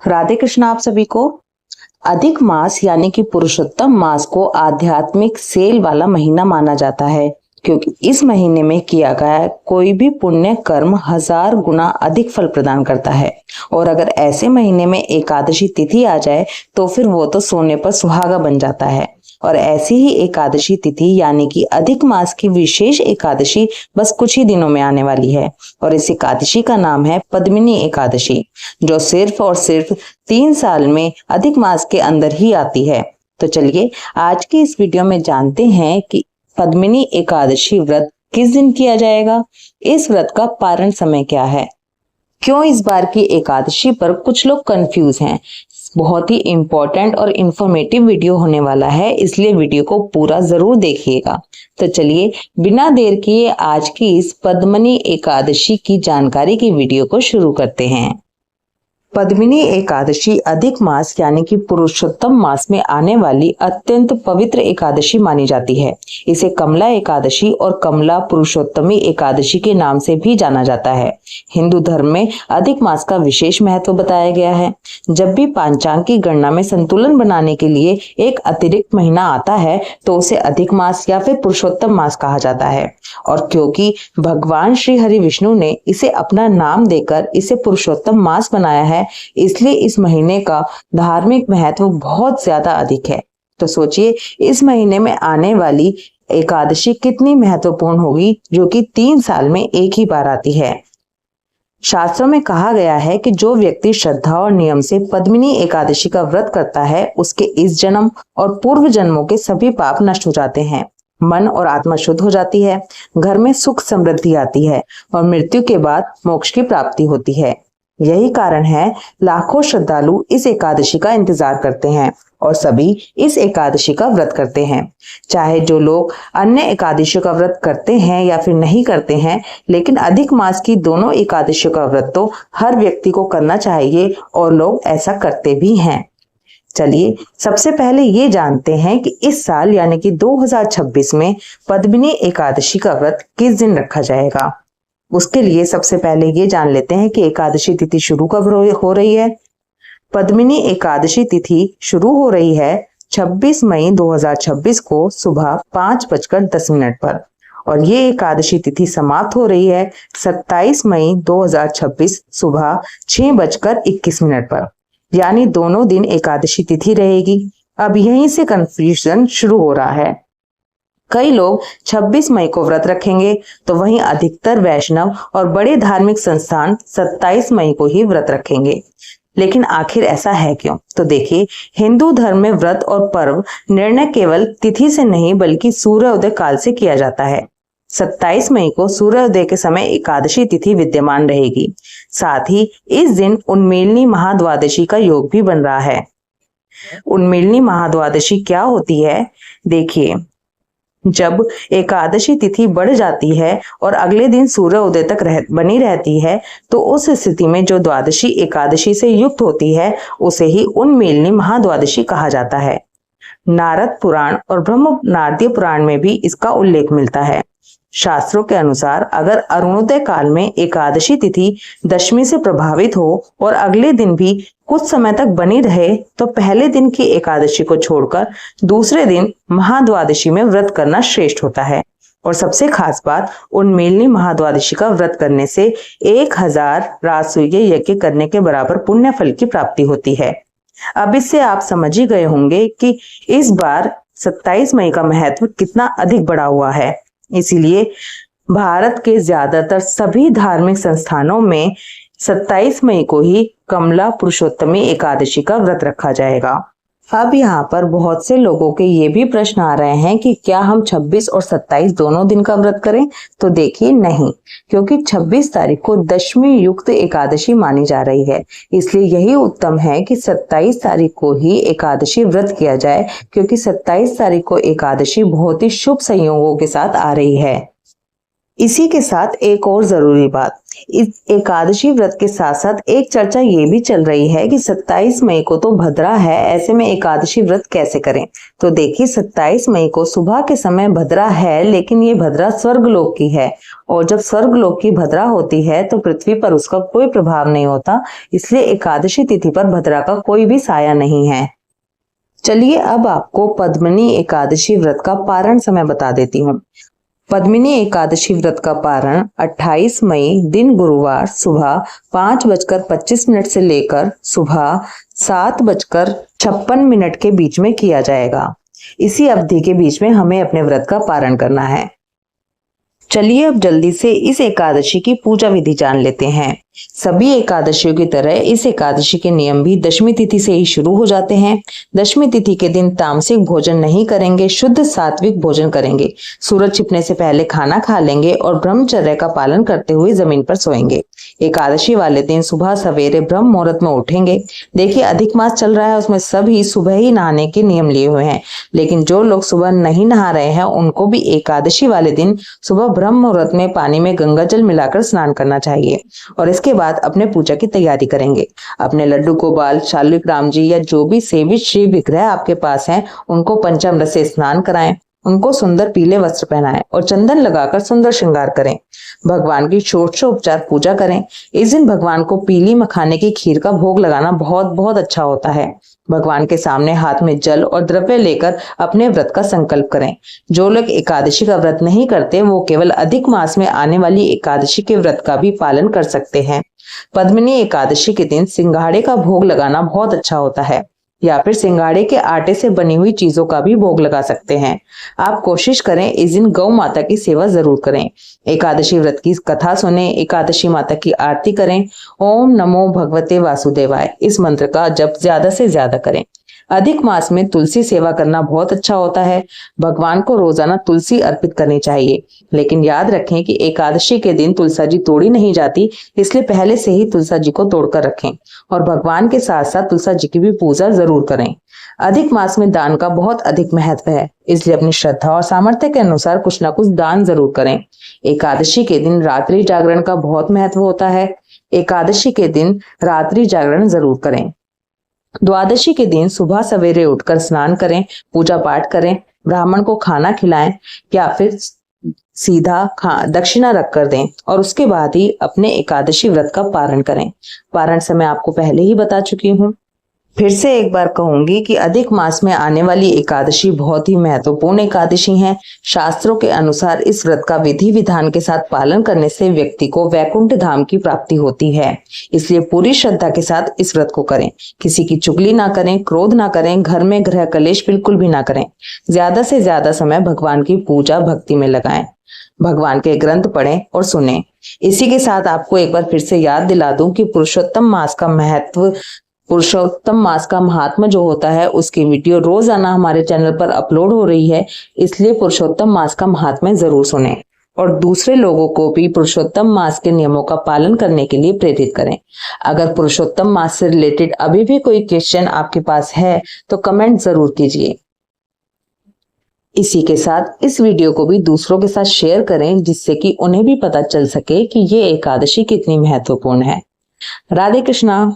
राधे कृष्ण आप सभी को। अधिक मास यानी कि पुरुषोत्तम मास को आध्यात्मिक सेल वाला महीना माना जाता है, क्योंकि इस महीने में किया गया कोई भी पुण्य कर्म 1000 गुना अधिक फल प्रदान करता है। और अगर ऐसे महीने में एकादशी तिथि आ जाए तो फिर वो तो सोने पर सुहागा बन जाता है। और ऐसी ही एकादशी तिथि यानी कि अधिक मास की विशेष एकादशी बस कुछ ही दिनों में आने वाली है। और इस एकादशी का नाम है पद्मिनी एकादशी, जो सिर्फ और सिर्फ 3 साल में अधिक मास के अंदर ही आती है। तो चलिए आज की इस वीडियो में जानते हैं कि पद्मिनी एकादशी व्रत किस दिन किया जाएगा, इस व्रत का पारण समय क्या है, क्यों इस बार की एकादशी पर कुछ लोग कंफ्यूज हैं। बहुत ही इंपॉर्टेंट और इंफॉर्मेटिव वीडियो होने वाला है, इसलिए वीडियो को पूरा जरूर देखिएगा। तो चलिए बिना देर किए आज की इस पद्मिनी एकादशी की जानकारी की वीडियो को शुरू करते हैं। पद्मिनी एकादशी अधिक मास यानी कि पुरुषोत्तम मास में आने वाली अत्यंत पवित्र एकादशी मानी जाती है। इसे कमला एकादशी और कमला पुरुषोत्तमी एकादशी के नाम से भी जाना जाता है। हिंदू धर्म में अधिक मास का विशेष महत्व बताया गया है। जब भी पांचांग की गणना में संतुलन बनाने के लिए एक अतिरिक्त महीना आता है तो उसे अधिक मास या फिर पुरुषोत्तम मास कहा जाता है। और क्योंकि भगवान श्री हरि विष्णु ने इसे अपना नाम देकर इसे पुरुषोत्तम मास बनाया है, इसलिए इस महीने का धार्मिक महत्व बहुत ज्यादा अधिक है। तो सोचिए इस महीने में आने वाली एकादशी कितनी महत्वपूर्ण होगी, जो कि 3 साल में एक ही बार आती है। शास्त्रों में कहा गया है कि जो व्यक्ति श्रद्धा और नियम से पद्मिनी एकादशी का व्रत करता है उसके इस जन्म और पूर्व जन्मों के सभी पाप नष्ट हो जाते हैं, मन और आत्मा शुद्ध हो जाती है, घर में सुख समृद्धि आती है और मृत्यु के बाद मोक्ष की प्राप्ति होती है। यही कारण है लाखों श्रद्धालु इस एकादशी का इंतजार करते हैं और सभी इस एकादशी का व्रत करते हैं। चाहे जो लोग अन्य एकादशी का व्रत करते हैं या फिर नहीं करते हैं, लेकिन अधिक मास की दोनों एकादशी का व्रत तो हर व्यक्ति को करना चाहिए और लोग ऐसा करते भी हैं। चलिए सबसे पहले ये जानते हैं कि इस साल यानी कि 2026 में पद्मिनी एकादशी का व्रत किस दिन रखा जाएगा। उसके लिए सबसे पहले ये जान लेते हैं कि एकादशी तिथि शुरू कब हो रही है। पद्मिनी एकादशी तिथि शुरू हो रही है 26 मई 2026 को सुबह 5:10 पर और ये एकादशी तिथि समाप्त हो रही है 27 मई 2026 सुबह 6:21 पर। यानी दोनों दिन एकादशी तिथि रहेगी। अब यहीं से कंफ्यूजन शुरू हो रहा है। कई लोग 26 मई को व्रत रखेंगे तो वहीं अधिकतर वैष्णव और बड़े धार्मिक संस्थान 27 मई को ही व्रत रखेंगे। लेकिन आखिर ऐसा है क्यों? तो देखिए, हिंदू धर्म में व्रत और पर्व निर्णय केवल तिथि से नहीं बल्कि सूर्योदय काल से किया जाता है। 27 मई को सूर्योदय के समय एकादशी तिथि विद्यमान रहेगी। साथ ही इस दिन उन्मीलनी महाद्वादशी का योग भी बन रहा है। उन्मीलनी महाद्वादशी क्या होती है? देखिए, जब एकादशी तिथि बढ़ जाती है और अगले दिन सूर्योदय तक बनी रहती है तो उस स्थिति में जो द्वादशी एकादशी से युक्त होती है उसे ही उन्मीलनी महाद्वादशी कहा जाता है। नारद पुराण और ब्रह्म नारदीय पुराण में भी इसका उल्लेख मिलता है। शास्त्रों के अनुसार अगर अरुणोदय काल में एकादशी तिथि दशमी से प्रभावित हो और अगले दिन भी कुछ समय तक बनी रहे तो पहले दिन की एकादशी को छोड़कर दूसरे दिन महाद्वादशी में व्रत करना श्रेष्ठ होता है। और सबसे खास बात, उन्मीलनी महाद्वादशी का व्रत करने से 1000 राजसूय यज्ञ करने के बराबर पुण्य फल की प्राप्ति होती है। अब इससे आप समझ ही गए होंगे कि इस बार 27 मई का महत्व कितना अधिक बढ़ा हुआ है। इसीलिए भारत के ज्यादातर सभी धार्मिक संस्थानों में 27 मई को ही कमला पुरुषोत्तमी एकादशी का व्रत रखा जाएगा। अब यहाँ पर बहुत से लोगों के ये भी प्रश्न आ रहे हैं कि क्या हम 26 और 27 दोनों दिन का व्रत करें? तो देखिए नहीं, क्योंकि 26 तारीख को दशमी युक्त एकादशी मानी जा रही है। इसलिए यही उत्तम है कि 27 तारीख को ही एकादशी व्रत किया जाए, क्योंकि 27 तारीख को एकादशी बहुत ही शुभ संयोगों के साथ आ रही है। इसी के साथ एक और जरूरी बात, इस एकादशी व्रत के साथ साथ एक चर्चा ये भी चल रही है कि 27 मई को तो भद्रा है, ऐसे में एकादशी व्रत कैसे करें। तो देखिए 27 मई को सुबह के समय भद्रा है, लेकिन ये भद्रा स्वर्गलोक की है और जब स्वर्गलोक की भद्रा होती है तो पृथ्वी पर उसका कोई प्रभाव नहीं होता, इसलिए एकादशी तिथि पर भद्रा का कोई भी साया नहीं है। चलिए अब आपको पद्मिनी एकादशी व्रत का पारण समय बता देती हूँ। पद्मिनी एकादशी व्रत का पारण 28 मई दिन गुरुवार सुबह 5:25 से लेकर सुबह 7:56 के बीच में किया जाएगा। इसी अवधि के बीच में हमें अपने व्रत का पारण करना है। चलिए अब जल्दी से इस एकादशी की पूजा विधि जान लेते हैं। सभी एकादशियों की तरह इस एकादशी के नियम भी दशमी तिथि से ही शुरू हो जाते हैं। दशमी तिथि के दिन तामसिक भोजन नहीं करेंगे, शुद्ध सात्विक भोजन करेंगे। सूरज छिपने से पहले खाना खा लेंगे और ब्रह्मचर्य का पालन करते हुए जमीन पर सोएंगे। एकादशी वाले दिन सुबह सवेरे ब्रह्म मुहूर्त में उठेंगे। देखिए अधिक मास चल रहा है, उसमें सभी सुबह ही नहाने के नियम लिए हुए हैं, लेकिन जो लोग सुबह नहीं नहा रहे हैं उनको भी एकादशी वाले दिन सुबह ब्रह्म मुहूर्त में पानी में गंगा जल मिलाकर स्नान करना चाहिए और इसके बाद अपने पूजा की तैयारी करेंगे। अपने लड्डू गोपाल, शालिक राम जी या जो भी सेवित श्री विग्रह आपके पास हैं उनको पंचामृत से स्नान कराएं, उनको सुंदर पीले वस्त्र पहनाएं और चंदन लगाकर सुंदर श्रृंगार करें। भगवान की षोडशोपचार पूजा करें। इस दिन भगवान को पीली मखाने की खीर का भोग लगाना बहुत बहुत अच्छा होता है। भगवान के सामने हाथ में जल और द्रव्य लेकर अपने व्रत का संकल्प करें। जो लोग एकादशी का व्रत नहीं करते वो केवल अधिक मास में आने वाली एकादशी के व्रत का भी पालन कर सकते हैं। पद्मिनी एकादशी के दिन सिंघाड़े का भोग लगाना बहुत अच्छा होता है, या फिर सिंघाड़े के आटे से बनी हुई चीजों का भी भोग लगा सकते हैं। आप कोशिश करें इस दिन गौ माता की सेवा जरूर करें। एकादशी व्रत की कथा सुने, एकादशी माता की आरती करें। ओम नमो भगवते वासुदेवाय इस मंत्र का जप ज्यादा से ज्यादा करें। अधिक मास में तुलसी सेवा करना बहुत अच्छा होता है। भगवान को रोजाना तुलसी अर्पित करनी चाहिए, लेकिन याद रखें कि एकादशी के दिन तुलसा जी तोड़ी नहीं जाती, इसलिए पहले से ही तुलसा जी को तोड़कर रखें और भगवान के साथ साथ तुलसा जी की भी पूजा जरूर करें। अधिक मास में दान का बहुत अधिक महत्व है, इसलिए अपनी श्रद्धा और सामर्थ्य के अनुसार कुछ ना कुछ दान जरूर करें। एकादशी के दिन रात्रि जागरण का बहुत महत्व होता है। एकादशी के दिन रात्रि जागरण जरूर करें। द्वादशी के दिन सुबह सवेरे उठकर स्नान करें, पूजा पाठ करें, ब्राह्मण को खाना खिलाएं या फिर सीधा दक्षिणा रख कर दें और उसके बाद ही अपने एकादशी व्रत का पारण करें। पारण समय आपको पहले ही बता चुकी हूँ। फिर से एक बार कहूंगी कि अधिक मास में आने वाली एकादशी बहुत ही महत्वपूर्ण एकादशी है। शास्त्रों के अनुसार इस व्रत का विधि विधान के साथ पालन करने से व्यक्ति को वैकुंठ धाम की प्राप्ति होती है, इसलिए पूरी श्रद्धा के साथ इस व्रत को करें। किसी की चुगली ना करें, क्रोध ना करें, घर में गृह कलेश बिल्कुल भी ना करें। ज्यादा से ज्यादा समय भगवान की पूजा भक्ति में लगाएं। भगवान के ग्रंथ पढ़ें और सुनें। इसी के साथ आपको एक बार फिर से याद दिला दूं कि पुरुषोत्तम मास का महात्मा जो होता है उसकी वीडियो रोजाना हमारे चैनल पर अपलोड हो रही है, इसलिए पुरुषोत्तम मास का महात्मा जरूर सुनें और दूसरे लोगों को भी पुरुषोत्तम मास के नियमों का पालन करने के लिए प्रेरित करें। अगर पुरुषोत्तम मास से रिलेटेड अभी भी कोई क्वेश्चन आपके पास है तो कमेंट जरूर कीजिए। इसी के साथ इस वीडियो को भी दूसरों के साथ शेयर करें, जिससे कि उन्हें भी पता चल सके कि ये एकादशी कितनी महत्वपूर्ण है। राधे कृष्णा।